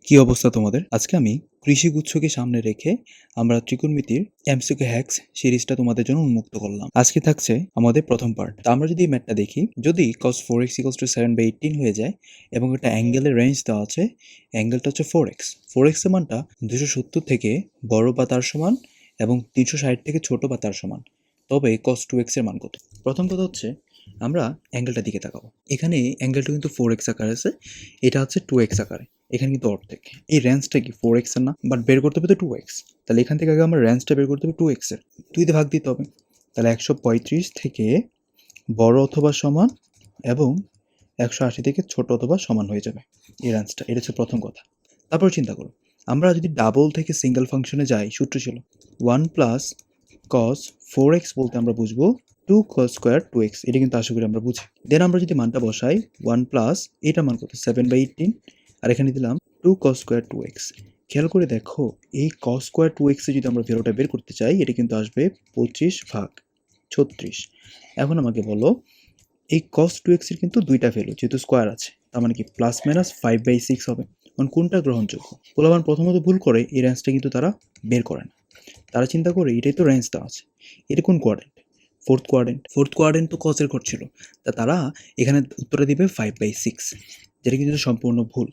কি অবস্থা তোমাদের? আজকে আমি কৃষিগুচ্ছকে সামনে রেখে আমরা ত্রিকোণমিতির এমসিকিউ হ্যাক্স সিরিজটা তোমাদের জন্য উন্মুক্ত করলাম। আজকে থাকছে আমাদের প্রথম পার্ট। তা আমরা যদি এই ম্যাথটা দেখি, যদি cos 4x = 7/18 হয়ে যায় এবং একটা অ্যাঙ্গেলের রেঞ্জ দেওয়া আছে, অ্যাঙ্গেলটা হচ্ছে 4x। 4x এর মানটা 270 থেকে বড় বা তার সমান এবং 360 থেকে ছোট বা তার সমান। তবে cos 2x এর মান কত? প্রথম কথা হচ্ছে আমরা অ্যাঙ্গেলটার দিকে তাকাবো। এখানে অ্যাঙ্গেলটা কিন্তু 4x আকারে আছে, এটা হচ্ছে 2x আকারে। এখানে কিন্তু অর্ধেক। এই রেঞ্জটা কি 4x এর না? বাট বের করতে হবে তো 2x। তাহলে এখান থেকে আগে আমার রেঞ্জটা বের করতে হবে 2x এর। 2 দিয়ে ভাগ দিতে হবে। তাহলে 135 থেকে বড় অথবা সমান এবং 180 থেকে ছোট অথবা সমান হয়ে যাবে এই রেঞ্জটা। এটা হচ্ছে প্রথম কথা। তারপর চিন্তা করো, আমরা যদি ডাবল থেকে সিঙ্গেল ফাংশনে যাই, সূত্র ছিল 1 প্লাস cos 4x বলতে আমরা বুঝবো 2 cos স্কোয়ার 2x। এটা কিন্তু আশা করি আমরা বুঝি। দেন আমরা যদি মানটা বসাই 1 প্লাস এটা মান কত 7/18 আর এখানে দিলাম 2 cos স্কোয়ার 2x। খেয়াল করে দেখো, এই cos স্কোয়ার 2x এ যদি আমরা ভ্যালুটা বের করতে চাই, এটা কিন্তু আসবে 25/36। এখন আমাকে বলো, এই cos 2x এর কিন্তু দুইটা ভ্যালু, যেহেতু স্কোয়ার আছে, তার মানে কি প্লাস মাইনাস 5/6 হবে। এখন কোনটা গ্রহণযোগ্য? পোলাপান প্রথমত ভুল করে, এই রেঞ্জটা কিন্তু তারা বের করে না। তারা চিন্তা করে এটাই তো রেঞ্জ দেওয়া আছে, এটা কোন quadrant? Fourth quadrant. Fourth quadrant তো কজের ঘর ছিল, তা তারা এখানে উত্তরে দিবে 5/6, যেটা কিন্তু সম্পূর্ণ ভুল।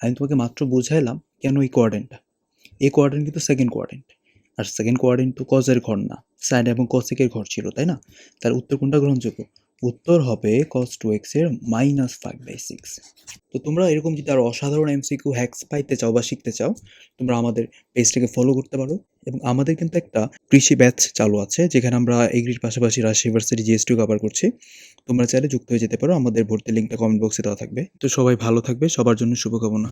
আমি তোমাকে মাত্র বুঝাইলাম কেন এই কোয়াড্রেন্টটা। এই কোয়াড্রেন্ট কিন্তু সেকেন্ড কোয়াড্রেন্ট, আর সেকেন্ড কোয়াড্রেন্ট তো কজের ঘর না, সাইন এবং কসেকের ঘর ছিল, তাই না? তার উত্তর কোনটা গ্রহণযোগ্য? উত্তর হবে cos 2x এর -5/6। তো তোমরা এরকম যদি আরো অসাধারণ এমসিকিউ হ্যাক্স পাইতে চাও বা শিখতে চাও, তোমরা আমাদের পেজটাকে ফলো করতে পারো। এবং আমাদের কিন্তু একটা কৃষি ব্যাচ চালু আছে, যেখানে আমরা এগ্রির পাশাপাশি রাজশাহী ইউনিভার্সিটি জিএসটিও কভার করছি। তোমরা চাইলে যুক্ত হয়ে যেতে পারো, আমাদের ভর্তি লিঙ্কটা কমেন্ট বক্সে দেওয়া থাকবে। তো সবাই ভালো থাকবে, সবার জন্য শুভকামনা।